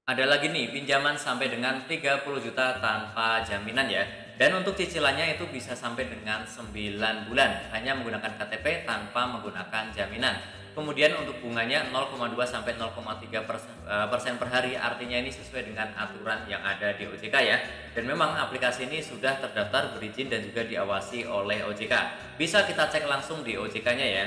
Ada lagi nih pinjaman sampai dengan 30 juta tanpa jaminan ya. Dan untuk cicilannya itu bisa sampai dengan 9 bulan hanya menggunakan KTP tanpa menggunakan jaminan. Kemudian untuk bunganya 0,2 sampai 0,3% per hari, artinya ini sesuai dengan aturan yang ada di OJK ya. Dan memang aplikasi ini sudah terdaftar, berizin dan juga diawasi oleh OJK. Bisa kita cek langsung di OJK-nya ya.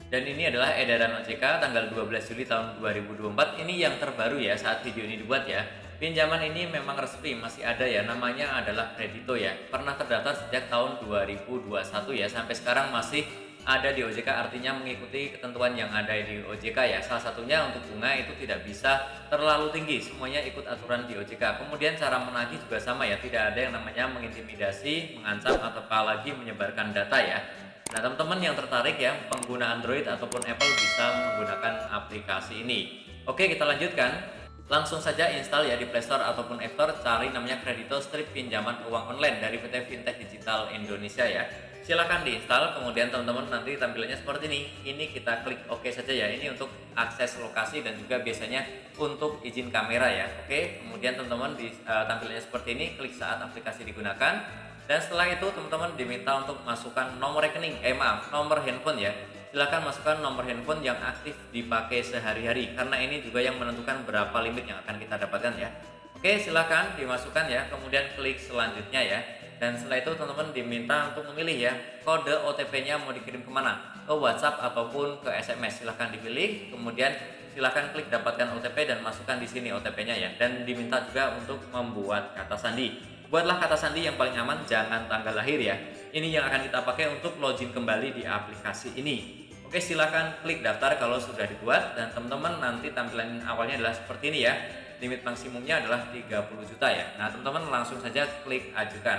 Dan ini adalah edaran OJK tanggal 12 Juli tahun 2024. Ini yang terbaru ya saat video ini dibuat ya. Pinjaman ini memang resmi masih ada ya, namanya adalah Kredito ya. Pernah terdaftar sejak tahun 2021 ya, sampai sekarang masih ada di OJK, artinya mengikuti ketentuan yang ada di OJK ya. Salah satunya untuk bunga itu tidak bisa terlalu tinggi, semuanya ikut aturan di OJK. Kemudian cara menagih juga sama ya, tidak ada yang namanya mengintimidasi, mengancam atau apalagi menyebarkan data ya. Nah, teman-teman yang tertarik ya, pengguna Android ataupun Apple bisa menggunakan aplikasi ini. Oke, kita lanjutkan. Langsung saja install ya di Play Store ataupun App Store, cari namanya Kredito Strip Pinjaman Uang Online dari PT Fintech Digital Indonesia ya. Silahkan diinstal, kemudian teman-teman nanti tampilannya seperti ini. Ini kita klik OK saja ya. Ini untuk akses lokasi dan juga biasanya untuk izin kamera ya. Oke, kemudian teman-teman di tampilannya seperti ini, klik saat aplikasi digunakan. Dan setelah itu teman-teman diminta untuk masukkan nomor rekening, nomor handphone ya. Silahkan masukkan nomor handphone yang aktif dipakai sehari-hari, karena ini juga yang menentukan berapa limit yang akan kita dapatkan ya. Oke, silahkan dimasukkan ya, kemudian klik selanjutnya ya. Dan setelah itu teman-teman diminta untuk memilih ya, kode OTP-nya mau dikirim kemana, ke WhatsApp ataupun ke SMS. Silahkan dipilih, kemudian silahkan klik dapatkan OTP dan masukkan di sini OTP-nya ya. Dan diminta juga untuk membuat kata sandi. Buatlah kata sandi yang paling aman, jangan tanggal lahir ya. Ini yang akan kita pakai untuk login kembali di aplikasi ini. Oke, silahkan klik daftar kalau sudah dibuat, dan teman-teman nanti tampilan awalnya adalah seperti ini ya. Limit maksimumnya adalah 30 juta ya. Nah, teman-teman langsung saja klik ajukan.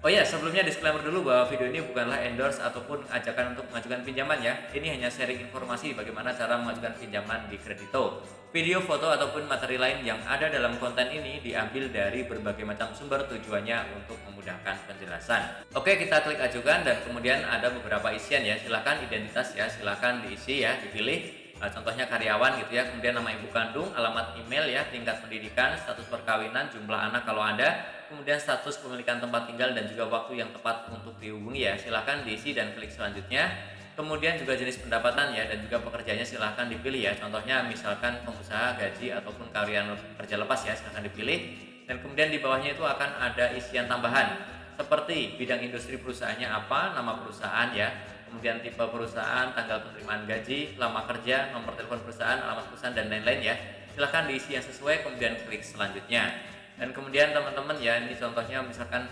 Oh ya, sebelumnya disclaimer dulu bahwa video ini bukanlah endorse ataupun ajakan untuk mengajukan pinjaman ya. Ini hanya sharing informasi bagaimana cara mengajukan pinjaman di Kredito. Video, foto, ataupun materi lain yang ada dalam konten ini diambil dari berbagai macam sumber, tujuannya untuk memudahkan penjelasan. Oke, kita klik ajukan dan kemudian ada beberapa isian ya. Silahkan identitas ya, silahkan diisi ya, dipilih. Contohnya karyawan gitu ya, kemudian nama ibu kandung, alamat email ya, tingkat pendidikan, status perkawinan, jumlah anak kalau ada, kemudian status pemilikan tempat tinggal dan juga waktu yang tepat untuk dihubungi ya. Silahkan diisi dan klik selanjutnya. Kemudian juga jenis pendapatan ya, dan juga pekerjaannya silahkan dipilih ya. Contohnya misalkan pengusaha, gaji, ataupun karyawan kerja lepas ya, silahkan dipilih. Dan kemudian di bawahnya itu akan ada isian tambahan seperti bidang industri perusahaannya apa, nama perusahaan ya, kemudian tipe perusahaan, tanggal penerimaan gaji, lama kerja, nomor telepon perusahaan, alamat perusahaan, dan lain-lain ya. Silahkan diisi yang sesuai, kemudian klik selanjutnya. Dan kemudian teman-teman ya, ini contohnya misalkan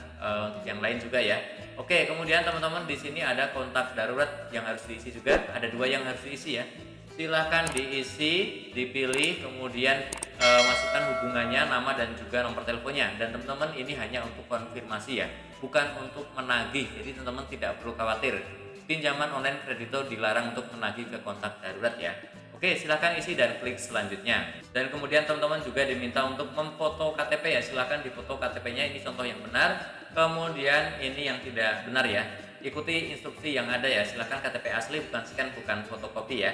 untuk yang lain juga ya. Oke, kemudian teman-teman di sini ada kontak darurat yang harus diisi juga, ada dua yang harus diisi ya. Silahkan diisi, dipilih, kemudian masukkan hubungannya, nama dan juga nomor teleponnya. Dan teman-teman ini hanya untuk konfirmasi ya, bukan untuk menagih. Jadi teman-teman tidak perlu khawatir. Pinjaman online Kredito dilarang untuk menagih ke kontak darurat ya. Oke, silahkan isi dan klik selanjutnya. Dan kemudian teman-teman juga diminta untuk memfoto KTP ya. Silahkan difoto KTP-nya, ini contoh yang benar. Kemudian ini yang tidak benar ya. Ikuti instruksi yang ada ya. Silahkan KTP asli, bukan scan, bukan fotokopi ya.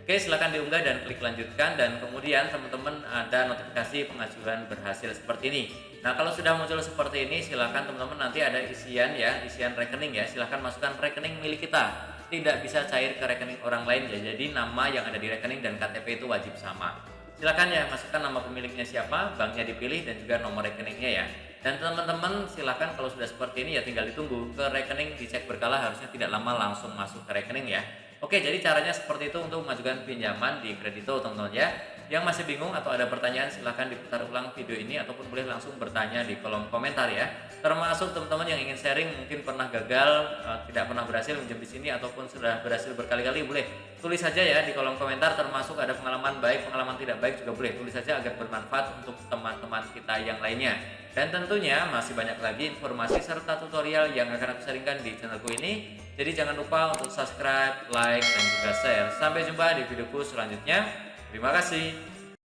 Oke, silahkan diunggah dan klik lanjutkan, dan kemudian teman-teman ada notifikasi pengajuan berhasil seperti ini. Nah, kalau sudah muncul seperti ini, silahkan teman-teman nanti ada isian ya, isian rekening ya. Silahkan masukkan rekening milik kita. Tidak bisa cair ke rekening orang lain ya. Jadi nama yang ada di rekening dan KTP itu wajib sama. Silahkan ya, masukkan nama pemiliknya siapa, banknya dipilih, dan juga nomor rekeningnya ya. Dan teman-teman silahkan kalau sudah seperti ini ya, tinggal ditunggu ke rekening, dicek berkala, harusnya tidak lama langsung masuk ke rekening ya. Oke, jadi caranya seperti itu untuk mengajukan pinjaman di Kredito teman-teman ya. Yang masih bingung atau ada pertanyaan, silahkan diputar ulang video ini ataupun boleh langsung bertanya di kolom komentar ya. Termasuk teman-teman yang ingin sharing, mungkin pernah gagal, tidak pernah berhasil minjem di sini ataupun sudah berhasil berkali-kali, boleh tulis saja ya di kolom komentar. Termasuk ada pengalaman baik, pengalaman tidak baik juga boleh tulis saja agar bermanfaat untuk teman-teman kita yang lainnya. Dan tentunya masih banyak lagi informasi serta tutorial yang akan aku sharingkan di channelku ini. Jadi jangan lupa untuk subscribe, like, dan juga share. Sampai jumpa di videoku selanjutnya. Terima kasih.